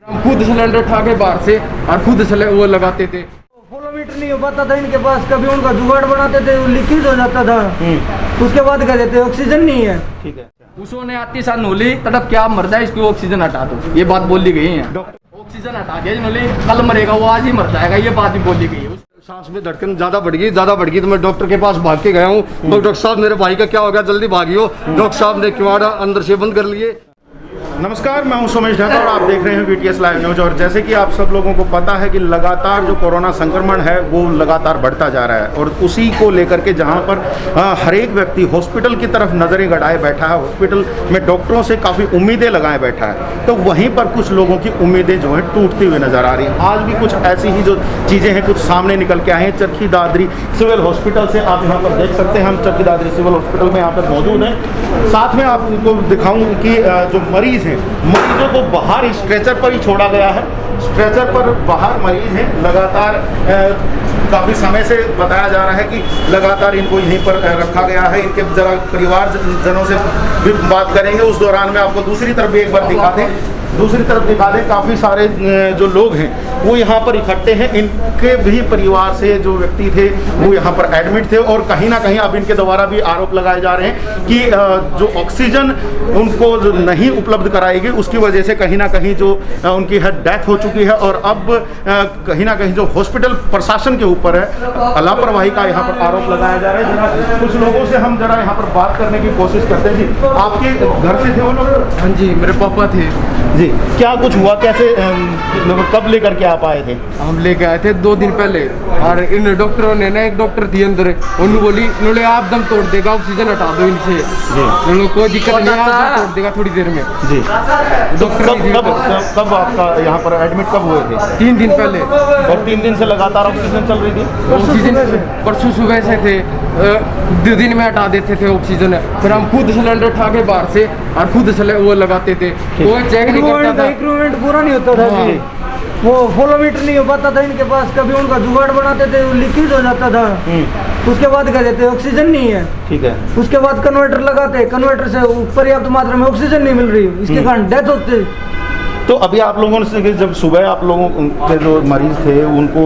हम खुद सिलेंडर उठा के बाहर से और खुद वो लगाते थे। फॉलोमीटर नहीं हो पाता था इनके पास, कभी उनका जुगाड़ बनाते थे, वो लीकेज हो जाता था। उसके बाद कह देते ऑक्सीजन नहीं है। ठीक है, उसने आती सा नोली तड़प क्या मर जाए, इसकी ऑक्सीजन हटा दो, ये बात बोली गई है। ऑक्सीजन हटा दिया नोली, कल मरेगा वो आज ही मर जाएगा, ये बात भी बोली गई है। सांस में धड़कन ज़्यादा बढ़ गई तो मैं डॉक्टर के पास भाग के गया हूँ। डॉक्टर साहब मेरे भाई का क्या हो गया, जल्दी भागियो। डॉक्टर साहब ने किवाड़ा अंदर से बंद कर लिए। नमस्कार, मैं हूं सोमेश ढाका और आप देख रहे हैं वीटीएस लाइव न्यूज। और जैसे कि आप सब लोगों को पता है कि लगातार जो कोरोना संक्रमण है वो लगातार बढ़ता जा रहा है और उसी को लेकर के जहां पर हर एक व्यक्ति हॉस्पिटल की तरफ नज़रें गड़ाए बैठा है, हॉस्पिटल में डॉक्टरों से काफ़ी उम्मीदें लगाए बैठा है, तो वहीं पर कुछ लोगों की उम्मीदें जो है टूटती हुई नज़र आ रही हैं। आज भी कुछ ऐसी ही जो चीज़ें हैं कुछ सामने निकल के आए हैं। चरखी दादरी सिविल हॉस्पिटल से आप यहाँ पर देख सकते हैं, हम चरखी दादरी सिविल हॉस्पिटल में यहाँ पर मौजूद हैं। साथ में आपको दिखाऊँ कि जो मरीज़ हैं, मरीजों को बाहर स्ट्रेचर पर ही छोड़ा गया है। स्ट्रेचर पर बाहर मरीज हैं, लगातार काफ़ी समय से बताया जा रहा है कि लगातार इनको यहीं पर रखा गया है। इनके जरा परिवारजनों से भी बात करेंगे, उस दौरान में आपको दूसरी तरफ भी एक बार दिखा दें। काफ़ी सारे जो लोग हैं वो यहाँ पर इकट्ठे हैं। इनके भी परिवार से जो व्यक्ति थे वो यहाँ पर एडमिट थे और कहीं ना कहीं अब इनके द्वारा भी आरोप लगाए जा रहे हैं कि जो ऑक्सीजन उनको जो नहीं उपलब्ध कराई गई उसकी वजह से कहीं ना कहीं जो उनकी डेथ हो चुकी है। और अब कहीं ना कहीं जो हॉस्पिटल प्रशासन के ऊपर है लापरवाही का यहाँ पर आरोप लगाया जा रहा है। कुछ लोगों से हम जरा यहाँ पर बात करने की कोशिश करते हैं। जी, आपके घर से थे वो लोग? हाँ जी, मेरे पापा थे जी। क्या कुछ हुआ, कैसे कब लेकर के आप आए थे? हम लेके आए थे 2 दिन पहले और इन डॉक्टरों ने ना, एक डॉक्टर थी अंदर, उन्होंने बोली उन्होंने आप दम तोड़ देगा, ऑक्सीजन हटा दो इनसे। जी, कोई दिक्कत नहीं है, आप दम तोड़ देगा थोड़ी देर में। जी, डॉक्टर कब आपका यहाँ पर एडमिट कब हुए थे? 3 दिन पहले। और 3 दिन से लगातार ऑक्सीजन चल रही थी? ऑक्सीजन परसों सुबह से थे, 2 दिन में हटा देते थे ऑक्सीजन, फिर हम खुद सिलेंडर उठा के बाहर से और खुद वो लगाते थे। कोई चेक नहीं करता था, इक्विपमेंट पूरा नहीं होता था। वो फॉलोमीटर नहीं हो पाता था इनके पास, कभी उनका जुगाड़ बनाते थे, वो लीकेज हो जाता था। उसके बाद कह देते ऑक्सीजन नहीं है। ठीक है, उसके बाद कन्वर्टर लगाते, कन्वर्टर से पर्याप्त मात्रा में ऑक्सीजन नहीं मिल रही, इसके कारण डेथ होती। तो अभी आप लोगों ने जब सुबह आप लोगों के जो मरीज थे उनको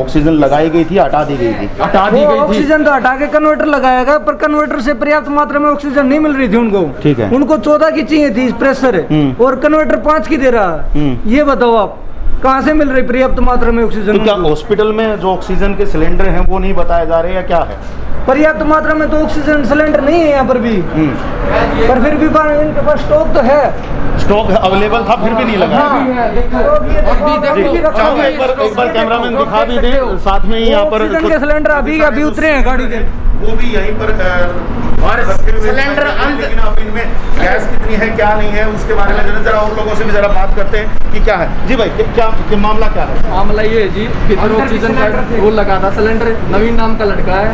ऑक्सीजन लगाई गई थी, हटा दी गई थी? हटा दी गई थी। ऑक्सीजन तो हटा के कन्वर्टर लगाया गया, पर कन्वर्टर से पर्याप्त मात्रा में ऑक्सीजन नहीं मिल रही थी उनको। ठीक है, उनको 14 की चाहिए थी प्रेशर और कन्वर्टर 5 की दे रहा। ये बताओ आप कहाँ से मिल रही पर्याप्त मात्रा में ऑक्सीजन? तो क्या हॉस्पिटल में जो ऑक्सीजन के सिलेंडर हैं वो नहीं बताए जा रहे या क्या है? पर्याप्त मात्रा में तो ऑक्सीजन सिलेंडर नहीं है यहाँ पर भी, पर फिर भी इनके पास स्टॉक तो है। स्टॉक अवेलेबल था, फिर भी नहीं लगा। एक बार कैमरामैन दिखा भी दे, साथ में ही यहाँ पर सिलेंडर अभी उतरे हैं गाड़ी के, वो भी यहीं पर और सिलेंडर लेकिन अब इनमें गैस कितनी है क्या नहीं है उसके बारे में जरा और लोगों से भी जरा बात करते हैं कि क्या है। जी भाई, क्या मामला क्या है? मामला ये है जी, भीतर ऑक्सीजन वो लगा था सिलेंडर, नवीन नाम का लड़का है,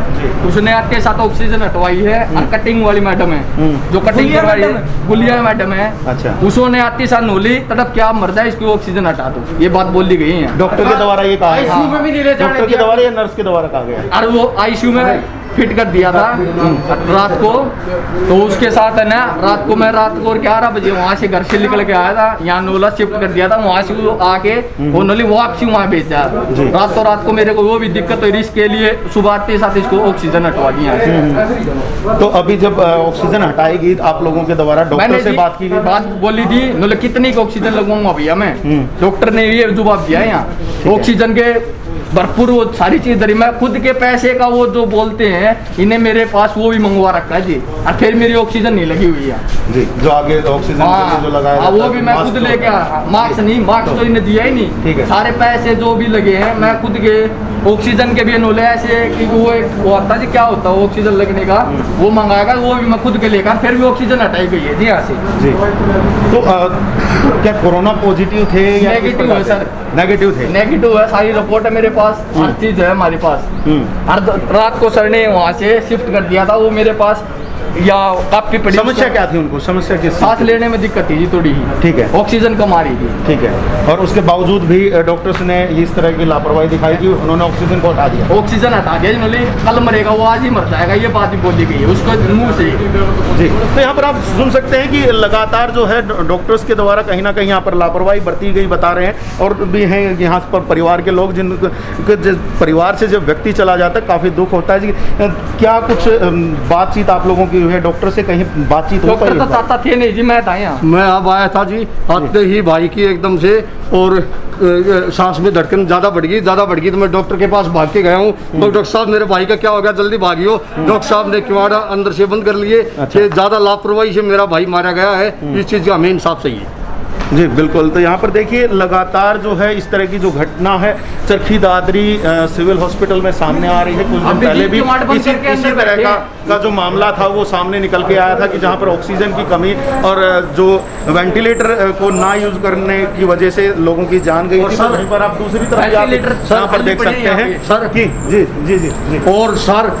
उसने आपके साथ ऑक्सीजन हटवाई है और कटिंग वाली मैडम है जो कटिंग करवाई है, गुलिया मैडम है। अच्छा, उसने आती सा नोली तड़प क्या मर जाए, इसकी ऑक्सीजन हटा दो, ये बात बोली गई है। डॉक्टर के द्वारा ये कहा, डॉक्टर के द्वारा या नर्स के द्वारा कहा गया? और वो आईसीयू में फिट कर दिया था रात को, तो उसके साथ है ना रात को 11 बजे वहाँ से घर से निकल के आया था, यहाँ नोला शिफ्ट कर दिया था, वहाँ से वो आके वो नोली वापसी वहाँ भेजा। रात को मेरे को वो भी दिक्कत हुई, इसके लिए सुबह आते साथ इसको ऑक्सीजन हटवा दिया। तो अभी जब ऑक्सीजन हटाएगी आप लोगों के द्वारा डॉक्टर से बात की गई, बात बोली थी नोले कितनी की ऑक्सीजन लगवाऊंगा भैया मैं, डॉक्टर ने ये जवाब दिया है यहाँ ऑक्सीजन के भरपूर वो सारी चीज धरी, मैं खुद के पैसे का वो जो बोलते हैं इन्हें मेरे पास वो भी मंगवा रखा है जी, और फिर मेरी ऑक्सीजन नहीं लगी हुई है जी, जो आगे ऑक्सीजन जो लगाया वो भी मैं खुद लेके आया, मार्क्स तो इन्हें दिया ही नहीं। ठीक है, सारे पैसे जो भी लगे हैं मैं खुद के ऑक्सीजन के भी नोले ऐसे कि वो एक वो आता जी क्या होता है ऑक्सीजन लगने का, वो मंगाएगा, वो भी मैं खुद के लेकर, फिर भी ऑक्सीजन हटाई गई है जी यहाँ से जी। तो क्या कोरोना पॉजिटिव थे या नेगेटिव है सर? नेगेटिव थे। नेगेटिव है, सारी रिपोर्ट है मेरे पास, हर चीज है हमारे पास। हर रात को सर ने वहाँ से शिफ्ट कर दिया था, वो मेरे पास या काफी पड़ी। समस्या क्या थी उनको? समस्या किस? सांस लेने में दिक्कत थी जी थोड़ी ही। ठीक है। ऑक्सीजन कम आ रही थी। ठीक है। और उसके बावजूद भी डॉक्टर्स ने इस तरह की लापरवाही दिखाई कि उन्होंने ऑक्सीजन को हटा दिया। ऑक्सीजन हटा दिया इन्होंने, कल मरेगा वो आज ही मर जाएगा, ये बात भी बोली गई है उसको मुंह से। जी, तो यहाँ पर आप सुन सकते हैं कि लगातार जो है डॉक्टर्स के द्वारा कहीं ना कहीं यहाँ पर लापरवाही बरती गई बता रहे हैं। और भी हैं यहाँ पर परिवार के लोग जिन परिवार से जब व्यक्ति चला जाता है काफ़ी दुख होता है जी। क्या कुछ बातचीत आप लोगों की है डॉक्टर से? कहीं बातचीत हो पाई? डॉक्टर तो चाहता थे नहीं जी, मैं था यहाँ। मैं अब आया था जी, आते ही भाई की एकदम से और सांस में धड़कन ज़्यादा बढ़ गई तो मैं डॉक्टर के पास भाग के गया हूँ। डॉक्टर साहब मेरे भाई का क्या हो गया, जल्दी भागियो। डॉक्टर साहब ने किवाड़ा अंदर से बंद कर लिए। कि ज़्यादा लापरवाही से मेरा भाई मारा गया है, इस चीज़ का हमें इंसाफ चाहिए। जी बिल्कुल। तो यहाँ पर देखिए लगातार जो है इस तरह की जो घटना है चरखी दादरी सिविल हॉस्पिटल में सामने आ रही है। कुछ दिन पहले भी इसी तरह का जो मामला था वो सामने निकल के आया था कि जहाँ पर ऑक्सीजन की कमी और जो वेंटिलेटर को ना यूज करने की वजह से लोगों की जान गई थी। वहीं पर आप दूसरी तरफ यहाँ पर देख सकते हैं सर कि जी। और सर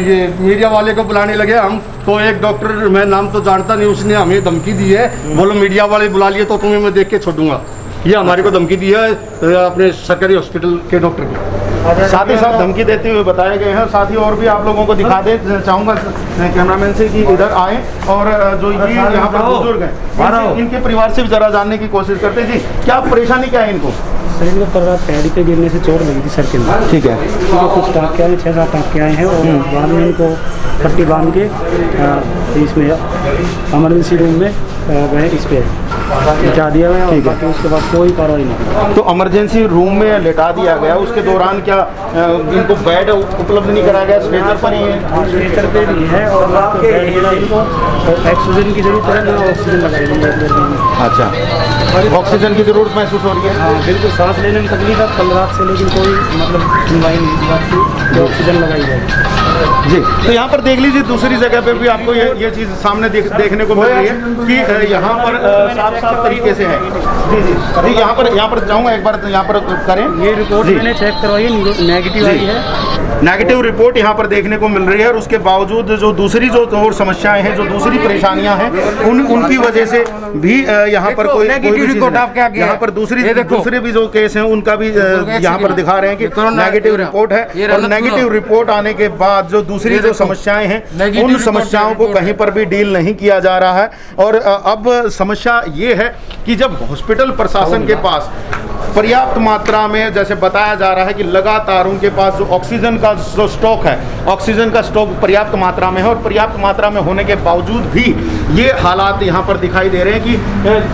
ये मीडिया वाले को बुलाने लगे हम, तो एक डॉक्टर, मैं नाम तो जानता नहीं, उसने हमें धमकी दी है, बोलो मीडिया वाले बुला लिए तो तुम्हें मैं देख के छोड़ूंगा। ये हमारे को धमकी दी है अपने सरकारी हॉस्पिटल के डॉक्टर को। साथ ही साथ धमकी देते हुए बताए गए हैं। साथ ही और भी आप लोगों को दिखा दे चाहूँगा कैमरामैन से कि इधर आए और जो ये यहाँ पर बुजुर्ग हैं इनके परिवार से भी जरा जानने की कोशिश करते हैं। जी क्या परेशानी क्या है इनको? शरीर में पर रात पैडी पे गिरने से चोट लगी थी सर के अंदर। ठीक है। कुछ टाँके आए, 6-7 टाँके आए हैं और बाद में इनको पट्टी बांध के इसमें इमरजेंसी रूम में गए, इस पे लिटा दिया गया। ठीक है। उसके बाद कोई कार्रवाई नहीं। तो इमरजेंसी रूम में लिटा दिया गया, उसके दौरान क्या इनको बेड उपलब्ध नहीं कराया गया? स्ट्रेचर पर ही है? स्ट्रेचर पे भी है और इनको ऑक्सीजन की जरूरत है, ऑक्सीजन लगाई। अच्छा, ऑक्सीजन की जरूरत महसूस हो रही है? हाँ बिल्कुल, सांस लेने में तकलीफ है कल रात से, लेकिन कोई मतलब सुनवाई नहीं बात की जो ऑक्सीजन लगाई जाए। जी, तो यहाँ पर देख लीजिए दूसरी जगह पे भी आपको ये चीज़ सामने देखने को मिल रही है कि यहाँ पर साफ तरीके से है। जी, यहाँ पर जाऊँगा एक बार, यहाँ पर करें। ये रिपोर्ट मैंने चेक करवाई है, नेगेटिव आई है। नेगेटिव रिपोर्ट यहाँ पर देखने को मिल रही है और उसके बावजूद जो दूसरी जो और समस्याएं हैं, जो दूसरी परेशानियां हैं, उनकी वजह से भी यहाँ पर कोई रिपोर्ट आप क्या यहाँ पर दूसरे भी जो केस हैं उनका भी यहाँ पर दिखा रहे हैं कि नेगेटिव रिपोर्ट है। और नेगेटिव रिपोर्ट आने के बाद जो दूसरी जो समस्याएं हैं उन समस्याओं को कहीं पर भी डील नहीं किया जा रहा है। और अब समस्या ये है कि जब हॉस्पिटल प्रशासन के पास पर्याप्त मात्रा में, जैसे बताया जा रहा है कि लगातार उनके पास जो ऑक्सीजन का जो स्टॉक है, ऑक्सीजन का स्टॉक पर्याप्त मात्रा में है और पर्याप्त मात्रा में होने के बावजूद भी ये हालात यहाँ पर दिखाई दे रहे हैं कि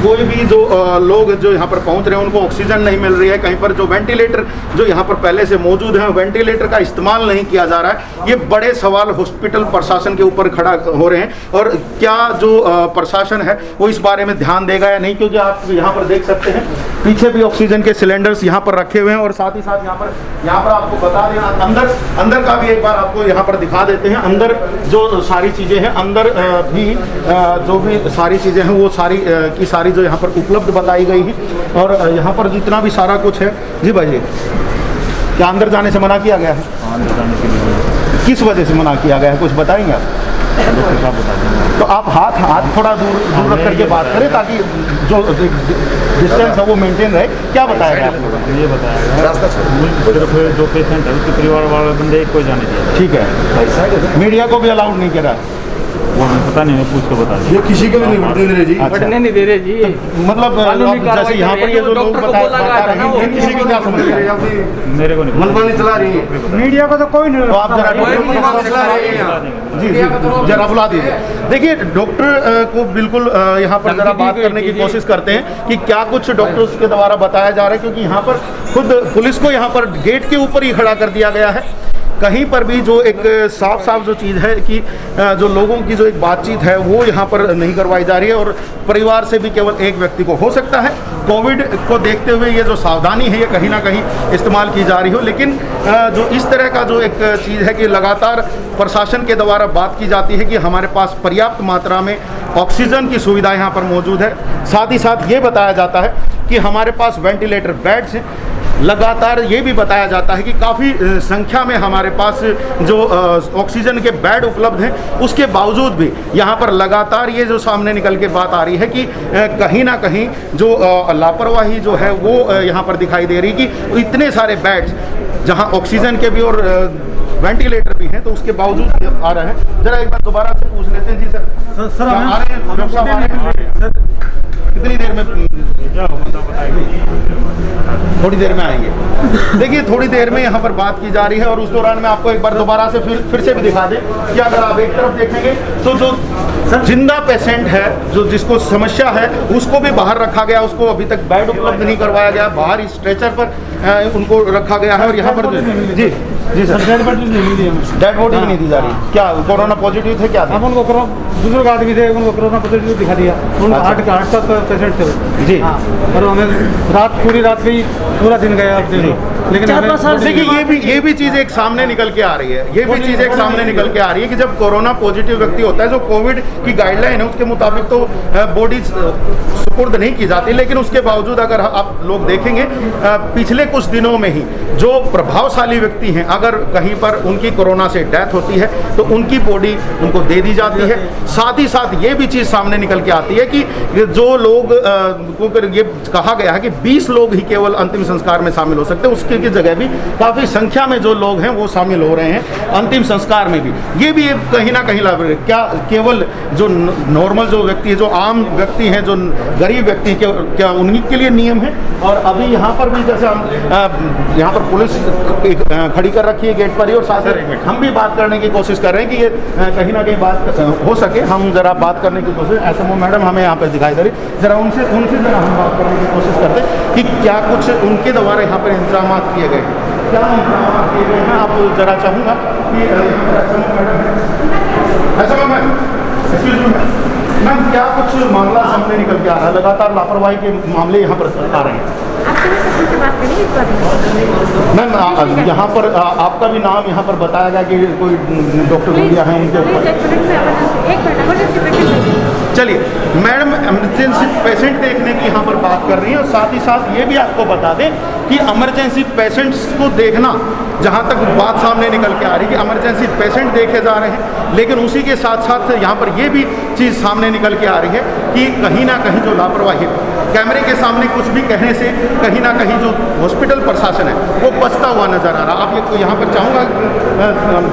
कोई भी जो लोग जो यहाँ पर पहुँच रहे हैं उनको ऑक्सीजन नहीं मिल रही है। कहीं पर जो वेंटिलेटर जो यहाँ पर पहले से मौजूद है, वेंटिलेटर का इस्तेमाल नहीं किया जा रहा है। ये बड़े सवाल हॉस्पिटल प्रशासन के ऊपर खड़ा हो रहे हैं और क्या जो प्रशासन है वो इस बारे में ध्यान देगा या नहीं, क्योंकि आप यहाँ पर देख सकते हैं पीछे भी ऑक्सीजन के सिलेंडर्स यहाँ पर रखे हुए हैं। और साथ ही साथ यहाँ पर आपको बता देना, अंदर का भी एक बार आपको यहाँ पर दिखा देते हैं। अंदर जो सारी चीज़ें हैं, अंदर भी जो भी सारी चीज़ें हैं वो सारी की सारी जो यहाँ पर उपलब्ध बताई गई हैं। और यहाँ पर जितना भी सारा कुछ है। जी भाई जी, क्या अंदर जाने से मना किया गया है? अंदर जाने के लिए किस वजह से मना किया गया है, कुछ बताएंगे आप? तो आप हाथ थोड़ा दूर रख करके बात करें ताकि जो डिस्टेंस है वो मेंटेन रहे। क्या बताया गया आपको? ये बताया गया सिर्फ जो पेशेंट है उसके परिवार वाले बंदे कोई जाने दिया। ठीक है। मीडिया को भी अलाउड नहीं करा? वो पता नहीं, पूछ के बता ये किसी को भी नहीं बढ़ने दे रहे जी। बढ़ने नहीं दे रहे जी। मतलब जैसे यहाँ पर ये जो लोग बता रहे हैं किसी को क्या समझ रहे हैं? मेरे को नहीं, मनमानी चला रही है मीडिया को तो कोई नहीं। तो आप जरा जी जरा बुला दीजिए। देखिए डॉक्टर को बिल्कुल यहाँ पर जरा बात करने की कोशिश करते हैं कि क्या कुछ डॉक्टर्स के द्वारा बताया जा रहा है, क्योंकि यहाँ पर खुद पुलिस को यहाँ पर गेट के ऊपर ही खड़ा कर दिया गया है। कहीं पर भी जो एक साफ जो चीज़ है कि जो लोगों की जो एक बातचीत है वो यहाँ पर नहीं करवाई जा रही है। और परिवार से भी केवल एक व्यक्ति को, हो सकता है कोविड को देखते हुए ये जो सावधानी है ये कहीं ना कहीं इस्तेमाल की जा रही हो, लेकिन जो इस तरह का जो एक चीज़ है कि लगातार प्रशासन के द्वारा बात की जाती है कि हमारे पास पर्याप्त मात्रा में ऑक्सीजन की सुविधा यहाँ पर मौजूद है। साथ ही साथ ये बताया जाता है कि हमारे पास वेंटिलेटर बेड्स हैं। लगातार ये भी बताया जाता है कि काफ़ी संख्या में हमारे पास जो ऑक्सीजन के बेड उपलब्ध हैं, उसके बावजूद भी यहाँ पर लगातार ये जो सामने निकल के बात आ रही है कि कहीं ना कहीं जो लापरवाही जो है वो यहाँ पर दिखाई दे रही कि इतने सारे बेड्स जहाँ ऑक्सीजन के भी और वेंटिलेटर भी हैं, तो उसके बावजूद आ रहे हैं। जरा एक बार दोबारा से पूछ लेते हैं जी सर। सर आ रहे हैं डॉक्टर साहब, आ रहे हैं सर, कितनी देर में? थोड़ी देर में आएंगे। देखिए थोड़ी देर में यहाँ पर बात की जा रही है और उस दौरान में आपको एक बार दोबारा से फिर से भी दिखा दें कि अगर आप एक तरफ देखेंगे तो जो जिंदा पेशेंट है, जो जिसको समस्या है, उसको भी बाहर रखा गया, उसको अभी तक बेड उपलब्ध नहीं करवाया गया, बाहर स्ट्रेचर पर उनको रखा गया है। और यहाँ पर जी सर डेड बॉडी भी नहीं दी जा रही। क्या कोरोना पॉजिटिव थे? क्या अब उनको बुजुर्ग आदमी थे, उनको कोरोना पॉजिटिव दिखा दिया। उनको हार्ट का पेशेंट थे जी। और हमें पूरी रात गई, पूरा दिन गया अब लेकिन देखिए ये भी चीज़ एक सामने निकल के आ रही है। ये भी चीज़ एक सामने निकल के आ रही है कि जब कोरोना पॉजिटिव व्यक्ति होता है, जो कोविड की गाइडलाइन है उसके मुताबिक तो बॉडी सुपुर्द नहीं की जाती, लेकिन उसके बावजूद अगर आप लोग देखेंगे पिछले कुछ दिनों में ही जो प्रभावशाली व्यक्ति हैं, अगर कहीं पर उनकी कोरोना से डेथ होती है तो उनकी बॉडी उनको दे दी जाती है। साथ ही साथ ये भी चीज़ सामने निकल के आती है कि जो लोग ये कहा गया है कि 20 लोग ही केवल अंतिम संस्कार में शामिल हो सकते हैं, उसकी जगह भी काफ़ी संख्या में जो लोग हैं वो शामिल हो रहे हैं अंतिम संस्कार में भी। ये भी कहीं ना कहीं लाभ है। क्या केवल जो नॉर्मल जो व्यक्ति है, जो आम व्यक्ति हैं, जो गरीब व्यक्ति हैं, क्या उन्हीं के लिए नियम है? और अभी यहाँ पर भी जैसे हम यहाँ पर पुलिस खड़ी कर रखी है गेट पर ही, और साथ ही हम भी बात करने की कोशिश कर रहे हैं कि ये कहीं ना कहीं बात हो सके। हम जरा बात करने की कोशिश, एसएमओ मैडम हमें यहाँ पर दिखाई दे रही, जरा उनसे जरा हम बात करने की कोशिश करते हैं कि क्या कुछ उनके द्वारा यहाँ पर इंतजाम किए गए, क्या इंतजाम किए गए हैं। आप जरा चाहूँगा कि SMO madam, excuse me ma'am, क्या कुछ मामला सामने निकल के आ रहा है? लगातार लापरवाही के मामले यहाँ पर आ रहे हैं। मैम यहाँ पर आपका भी नाम यहाँ पर बताया गया कि कोई डॉक्टर गुड़िया है उनके ऊपर। चलिए मैडम, इमरजेंसी पेशेंट देखने की यहाँ पर बात कर रही हैं, और साथ ही साथ ये भी आपको बता दें कि इमरजेंसी पेशेंट्स को देखना, जहाँ तक बात सामने निकल के आ रही है कि इमरजेंसी पेशेंट देखे जा रहे हैं, लेकिन उसी के साथ साथ यहाँ पर ये भी चीज़ सामने निकल के आ रही है कि कहीं ना कहीं जो लापरवाही, कैमरे के सामने कुछ भी कहने से कहीं ना कहीं जो हॉस्पिटल प्रशासन है वो बचता हुआ नजर आ रहा। आप ये यहाँ पर चाहूँगा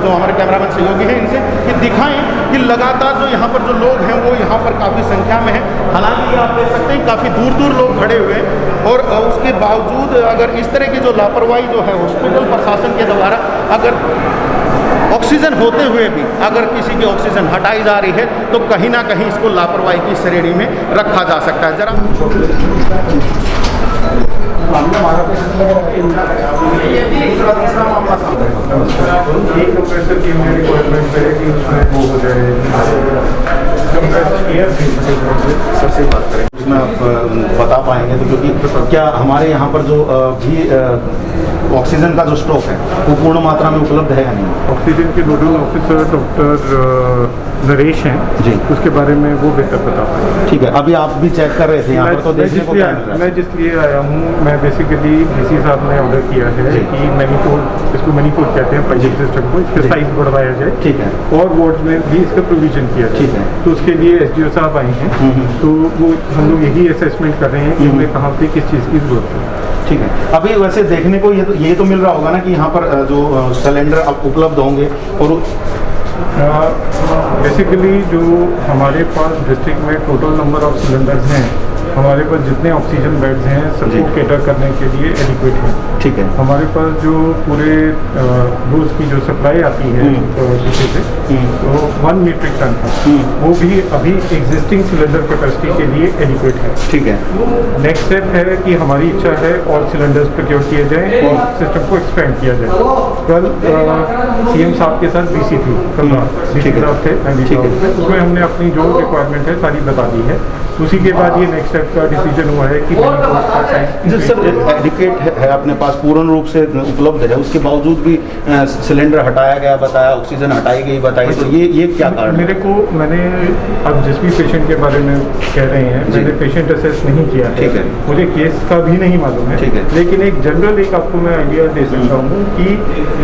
जो हमारे कैमरामैन सहयोगी हैं इनसे कि दिखाएं कि लगातार जो यहाँ पर जो लोग हैं वो यहाँ पर काफ़ी संख्या में हैं। हालांकि आप देख सकते हैं काफ़ी दूर दूर लोग खड़े हुए हैं, और उसके बावजूद अगर इस तरह की जो लापरवाही जो है हॉस्पिटल प्रशासन के द्वारा, अगर ऑक्सीजन होते हुए भी अगर किसी की ऑक्सीजन हटाई जा रही है तो कहीं ना कहीं इसको लापरवाही की श्रेणी में रखा जा सकता है। जरा सबसे बात करें उसमें आप बता पाएंगे तो, क्योंकि क्या हमारे यहाँ पर जो भी ऑक्सीजन का जो स्टॉक है वो पूर्ण मात्रा में उपलब्ध है या नहीं? ऑक्सीजन के नोडल ऑफिसर डॉक्टर नरेश हैं जी, उसके बारे में वो बेहतर बता पाएंगे। ठीक है, अभी आप भी चेक कर रहे थे यहाँ पर, तो देखने को क्या मिल रहा है? मैं जिसलिए आया हूँ, मैं बेसिकली डीसी साहब ने ऑर्डर किया है कि मैनीफोल्ड, इसको मैनीफोल्ड कहते हैं पाइपिंग सिस्टम को, इसका साइज बढ़वाया जाए। ठीक है, और वार्ड में भी इसका प्रोविजन किया जाए। ठीक है, तो उसके लिए एसडीओ साहब आए हैं, तो वो हम लोग यही असेसमेंट कर रहे हैं कि हमें कहाँ पे किस चीज़ की जरूरत है। ठीक है, अभी वैसे देखने को ये तो मिल रहा होगा ना कि यहाँ पर जो सिलेंडर उपलब्ध होंगे, और बेसिकली जो हमारे पास डिस्ट्रिक्ट में टोटल नंबर ऑफ सिलेंडर्स हैं, हमारे पास जितने ऑक्सीजन बेड्स हैं सबको कैटर करने के लिए एडिक्वेट हैं। ठीक है, हमारे पास जो पूरे रोज की जो सप्लाई आती है पीछे से, तो 1 मीट्रिक टन है, वो भी अभी एग्जिस्टिंग सिलेंडर कैपेसिटी के लिए एडिक्वेट है। ठीक है, नेक्स्ट स्टेप है कि हमारी इच्छा है और सिलेंडर्स प्रोक्योर किए जाएँ और सिस्टम को एक्सपेंड किया जाए। कल सीएम साहब के साथ बीसी थी, कल रात थे, उसमें हमने अपनी जो रिक्वायरमेंट है सारी बता दी है। उसी के बाद ये नेक्स्ट स्टेप टाइप का डिसीजन हुआ है कि जो सर एडिकेट है अपने पास पूर्ण रूप से उपलब्ध है, उसके बावजूद भी सिलेंडर हटाया गया बताया, ऑक्सीजन हटाई गई बताई, तो ये क्या कारण है? मैंने अब जिस भी पेशेंट के बारे में कह रहे हैं, मैंने पेशेंट असेस नहीं किया है, ठीक है, मुझे केस का भी नहीं मालूम है, ठीक है, लेकिन एक जनरल एक आपको मैं आइडिया दे सकता हूँ कि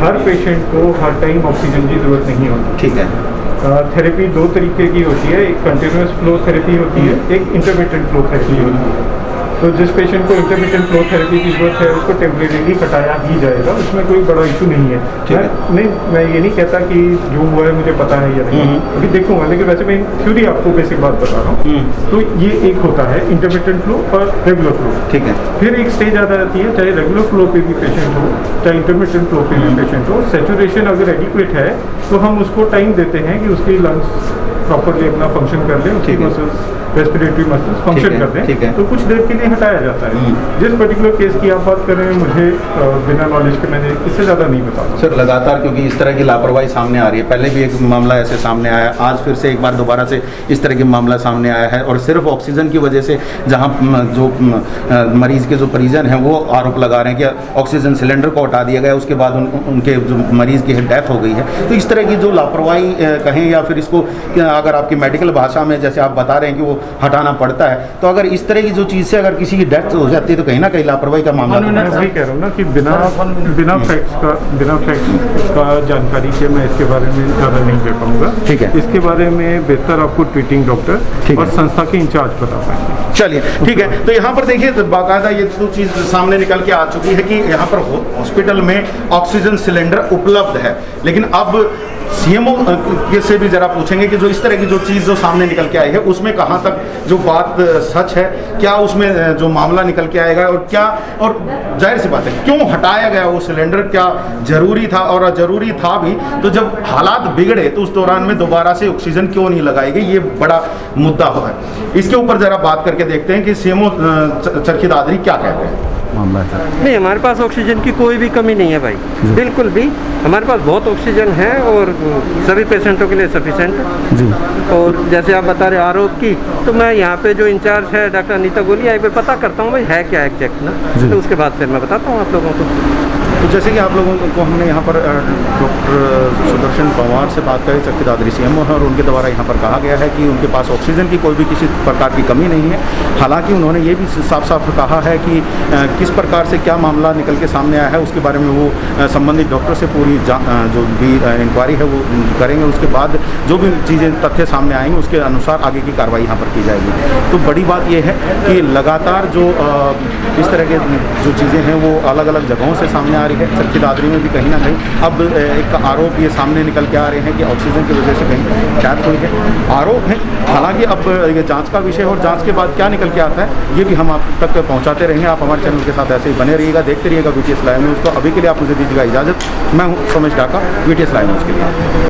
हर पेशेंट को हर टाइम ऑक्सीजन की जरूरत नहीं होती। ठीक है। थेरेपी दो तरीके की होती है, एक कंटिन्यूस फ्लो थेरेपी होती है, एक इंटरमिटेंट फ्लो थेरेपी होती है। तो जिस पेशेंट को इंटरमिटेंट फ्लो थेरेपी की जरूरत है उसको टेम्परेरीली हटाया ही जाएगा, उसमें कोई बड़ा इशू नहीं है। मैं ये नहीं कहता कि जो हुआ है मुझे पता है या नहीं, अभी देखूंगा, लेकिन वैसे मैं थ्योरी आपको बेसिक बात बता रहा हूँ। तो ये एक होता है इंटरमिटेंट फ्लो और रेगुलर फ्लो। ठीक है। फिर एक स्टेज आ जाती है, चाहे रेगुलर फ्लो पे भी पेशेंट हो चाहे इंटरमिटेंट फ्लो पे भी पेशेंट हो, सैचुरेशन अगर एडिक्वेट है तो हम उसको टाइम देते हैं कि उसकी लंग्स प्रॉपरली अपना फंक्शन कर लें, उसकी मसल्स रेस्पिरेटरी मसल्स फंक्शन कर दें, तो कुछ देर के लिए हटाया जाता है। जिस पर्टिकुलर केस की आप बात कर रहे हैं, मुझे बिना नॉलेज के मैंने इससे ज़्यादा नहीं बता सर। लगातार क्योंकि इस तरह की लापरवाही सामने आ रही है, पहले भी एक मामला ऐसे सामने आया, आज फिर से एक बार दोबारा से इस तरह की मामला सामने आया है, और सिर्फ ऑक्सीजन की वजह से जहाँ जो मरीज के जो परिजन हैं वो आरोप लगा रहे हैं कि ऑक्सीजन सिलेंडर को हटा दिया गया, उसके बाद उनके जो मरीज की डेथ हो गई है। तो इस तरह की जो लापरवाही कहें या फिर इसको अगर आपकी मेडिकल भाषा में जैसे आप बता रहे हैं कि वो हटाना पड़ता है, तो अगर इस तरह की जो चीज़ से अगर किसी की डेथ हो जाती है तो कहीं ना कहीं लापरवाही का मामला। मैं वही कह रहा हूँ ना कि बिना फैक्ट्स का जानकारी के मैं इसके बारे में ज़्यादा नहीं कह पाऊँगा। ठीक है। इसके बारे में बेहतर आपको ट्रीटिंग डॉक्टर और संस्था के इंचार्ज बता पाएंगे। चलिए ठीक है। तो यहाँ पर देखिए तो बाकायदा ये तो चीज़ सामने निकल के आ चुकी है कि यहाँ पर हॉस्पिटल में ऑक्सीजन सिलेंडर उपलब्ध है, लेकिन अब सीएमओ से भी जरा पूछेंगे कि जो इस तरह की जो चीज़ जो सामने निकल के आई है उसमें कहाँ तक जो बात सच है, क्या उसमें जो मामला निकल के आएगा, और क्या, और जाहिर सी बात है क्यों हटाया गया वो सिलेंडर, क्या जरूरी था, और जरूरी था भी तो जब हालात बिगड़े तो उस दौरान में दोबारा से ऑक्सीजन क्यों नहीं लगाई गई, ये बड़ा मुद्दा है। इसके ऊपर जरा बात करके देखते हैं कि सीएमओ चरखी दादरी क्या कहते हैं। मामला है नहीं, हमारे पास ऑक्सीजन की कोई भी कमी नहीं है भाई, बिल्कुल भी। हमारे पास बहुत ऑक्सीजन है और सभी पेशेंटों के लिए सफिशेंट जी। और जैसे आप बता रहे आरोप की, तो मैं यहाँ पे जो इंचार्ज है डॉक्टर अनीता गोली आई पे पता करता हूँ भाई है क्या एग्जैक्ट ना, तो उसके बाद फिर मैं बताता हूँ आप लोगों को। तो जैसे कि आप लोगों को हमने यहाँ पर डॉक्टर सुदर्शन पंवार से बात करी, चरखी दादरी सीएमओ है, और उनके द्वारा यहाँ पर कहा गया है कि उनके पास ऑक्सीजन की कोई भी किसी प्रकार की कमी नहीं है। हालांकि उन्होंने ये भी साफ साफ कहा है कि किस प्रकार से क्या मामला निकल के सामने आया है उसके बारे में वो संबंधित डॉक्टर से पूरी जो भी इंक्वायरी है वो करेंगे, उसके बाद जो भी चीज़ें तथ्य सामने आएंगे उसके अनुसार आगे की कार्रवाई यहाँ पर की जाएगी। तो बड़ी बात यह है कि लगातार जो इस तरह के जो चीज़ें हैं वो अलग अलग जगहों से सामने आ रही है। चरखी दादरी में भी कहीं ना कहीं अब एक आरोप ये सामने निकल के आ रहे हैं कि ऑक्सीजन की वजह से कहीं डेथ हुई है, आरोप है। हालांकि अब ये जांच का विषय है और जांच के बाद क्या निकल के आता है ये भी हम आप तक पहुंचाते रहेंगे। आप हमारे चैनल के साथ ऐसे ही बने रहिएगा, देखते रहिएगा VTS लाइव न्यूज़। तो अभी के लिए आप मुझे दीजिएगा इजाज़त। मैं हूँ Somesh Dhaka, VTS live news के लिए।